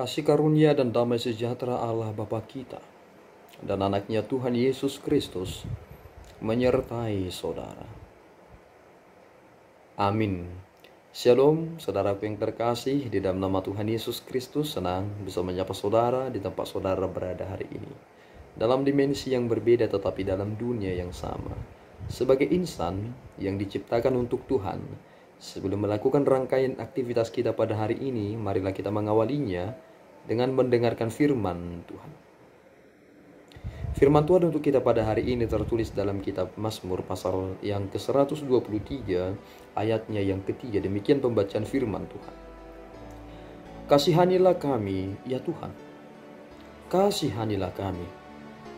Kasih karunia dan damai sejahtera Allah Bapa kita dan anaknya Tuhan Yesus Kristus menyertai saudara. Amin. Shalom, saudaraku yang terkasih, di dalam nama Tuhan Yesus Kristus senang bisa menyapa saudara di tempat saudara berada hari ini. Dalam dimensi yang berbeda tetapi dalam dunia yang sama. Sebagai insan yang diciptakan untuk Tuhan, sebelum melakukan rangkaian aktivitas kita pada hari ini, marilah kita mengawalinya dengan mendengarkan firman Tuhan. Firman Tuhan untuk kita pada hari ini tertulis dalam kitab Mazmur pasal yang ke-123 ayatnya yang ketiga. Demikian pembacaan firman Tuhan. Kasihanilah kami ya Tuhan, kasihanilah kami,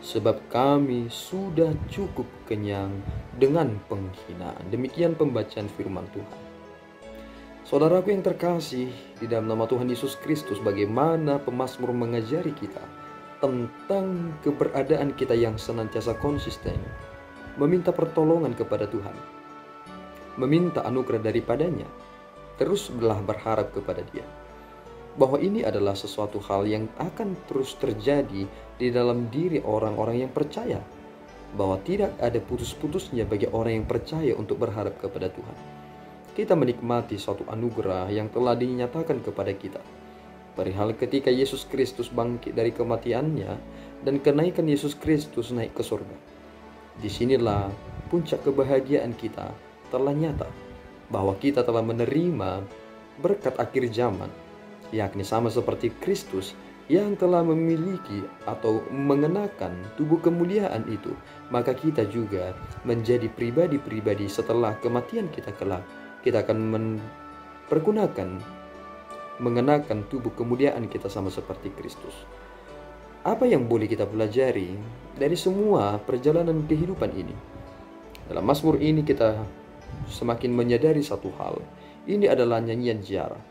sebab kami sudah cukup kenyang dengan penghinaan. Demikian pembacaan firman Tuhan. Saudaraku yang terkasih, di dalam nama Tuhan Yesus Kristus, bagaimana pemazmur mengajari kita tentang keberadaan kita yang senantiasa konsisten, meminta pertolongan kepada Tuhan, meminta anugerah daripadanya, teruslah berharap kepada Dia, bahwa ini adalah sesuatu hal yang akan terus terjadi di dalam diri orang-orang yang percaya, bahwa tidak ada putus-putusnya bagi orang yang percaya untuk berharap kepada Tuhan. Kita menikmati suatu anugerah yang telah dinyatakan kepada kita perihal ketika Yesus Kristus bangkit dari kematiannya dan kenaikan Yesus Kristus naik ke surga. Disinilah puncak kebahagiaan kita telah nyata, bahwa kita telah menerima berkat akhir zaman, yakni sama seperti Kristus yang telah memiliki atau mengenakan tubuh kemuliaan itu, maka kita juga menjadi pribadi-pribadi setelah kematian kita kelak. Kita akan mengenakan tubuh kemuliaan kita sama seperti Kristus. Apa yang boleh kita pelajari dari semua perjalanan kehidupan ini? Dalam Mazmur ini kita semakin menyadari satu hal. Ini adalah nyanyian ziarah.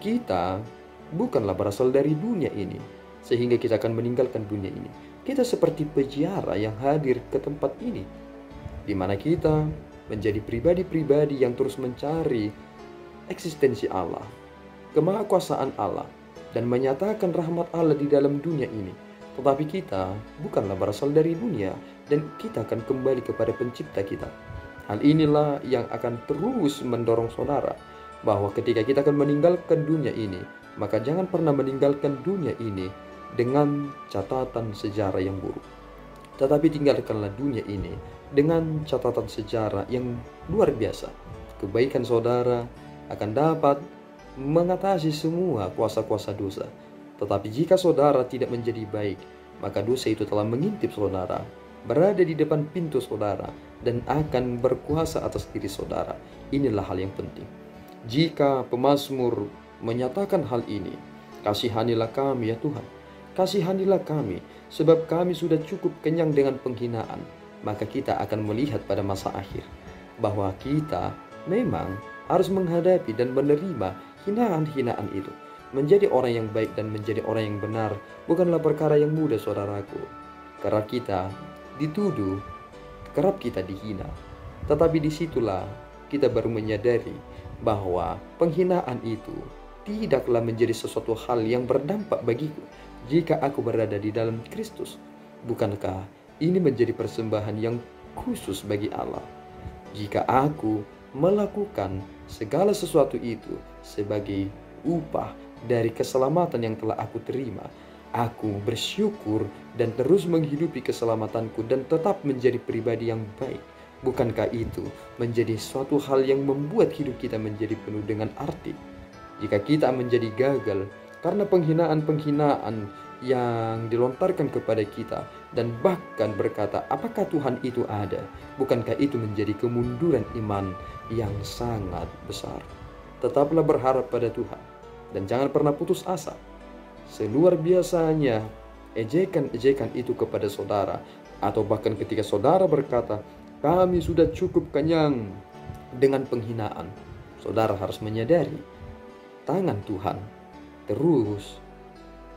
Kita bukanlah berasal dari dunia ini, sehingga kita akan meninggalkan dunia ini. Kita seperti peziarah yang hadir ke tempat ini, di mana kita menjadi pribadi-pribadi yang terus mencari eksistensi Allah, kemahakuasaan Allah, dan menyatakan rahmat Allah di dalam dunia ini. Tetapi kita bukanlah berasal dari dunia, dan kita akan kembali kepada pencipta kita. Hal inilah yang akan terus mendorong saudara, bahwa ketika kita akan meninggalkan dunia ini, maka jangan pernah meninggalkan dunia ini dengan catatan sejarah yang buruk. Tetapi tinggalkanlah dunia ini dengan catatan sejarah yang luar biasa. Kebaikan saudara akan dapat mengatasi semua kuasa-kuasa dosa. Tetapi jika saudara tidak menjadi baik, maka dosa itu telah mengintip saudara, berada di depan pintu saudara, dan akan berkuasa atas diri saudara. Inilah hal yang penting. Jika pemazmur menyatakan hal ini, kasihanilah kami ya Tuhan, kasihanilah kami, sebab kami sudah cukup kenyang dengan penghinaan, maka kita akan melihat pada masa akhir bahwa kita memang harus menghadapi dan menerima hinaan-hinaan itu. Menjadi orang yang baik dan menjadi orang yang benar bukanlah perkara yang mudah, saudaraku. Kerap kita dituduh, kerap kita dihina. Tetapi disitulah kita baru menyadari bahwa penghinaan itu tidaklah menjadi sesuatu hal yang berdampak bagiku jika aku berada di dalam Kristus. Bukankah ini menjadi persembahan yang khusus bagi Allah? Jika aku melakukan segala sesuatu itu sebagai upah dari keselamatan yang telah aku terima, aku bersyukur dan terus menghidupi keselamatanku dan tetap menjadi pribadi yang baik. Bukankah itu menjadi suatu hal yang membuat hidup kita menjadi penuh dengan arti? Jika kita menjadi gagal karena penghinaan-penghinaan yang dilontarkan kepada kita, dan bahkan berkata, apakah Tuhan itu ada? Bukankah itu menjadi kemunduran iman yang sangat besar? Tetaplah berharap pada Tuhan, dan jangan pernah putus asa. Seluar biasanya ejekan-ejekan itu kepada saudara, atau bahkan ketika saudara berkata, kami sudah cukup kenyang dengan penghinaan, saudara harus menyadari tangan Tuhan terus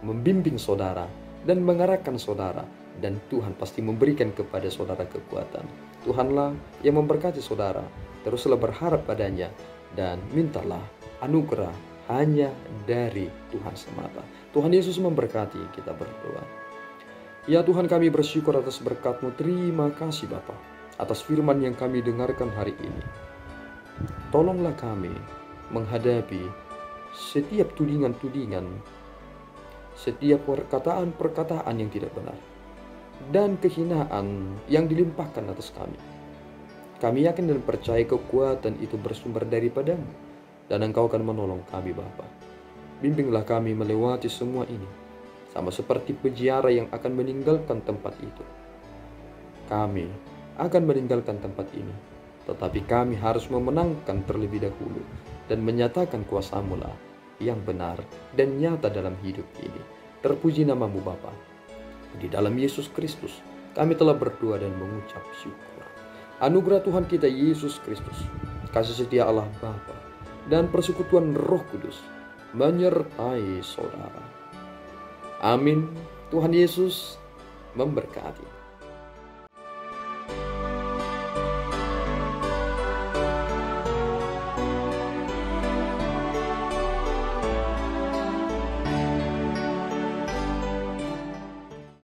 membimbing saudara dan mengarahkan saudara, dan Tuhan pasti memberikan kepada saudara kekuatan. Tuhanlah yang memberkati saudara. Teruslah berharap padanya dan mintalah anugerah hanya dari Tuhan semata. Tuhan Yesus memberkati, kita berdoa. Ya Tuhan, kami bersyukur atas berkat-Mu. Terima kasih Bapa atas firman yang kami dengarkan hari ini. Tolonglah kami menghadapi setiap tudingan-tudingan, setiap perkataan-perkataan yang tidak benar, dan kehinaan yang dilimpahkan atas kami. Kami yakin dan percaya kekuatan itu bersumber daripada-Mu, dan Engkau akan menolong kami Bapa. Bimbinglah kami melewati semua ini, sama seperti peziarah yang akan meninggalkan tempat itu. Kami akan meninggalkan tempat ini, tetapi kami harus memenangkan terlebih dahulu dan menyatakan kuasa-Mu lah yang benar dan nyata dalam hidup ini. Terpuji nama-Mu Bapa. Di dalam Yesus Kristus kami telah berdoa dan mengucap syukur. Anugerah Tuhan kita Yesus Kristus, kasih setia Allah Bapa, dan persekutuan Roh Kudus menyertai saudara. Amin. Tuhan Yesus memberkati.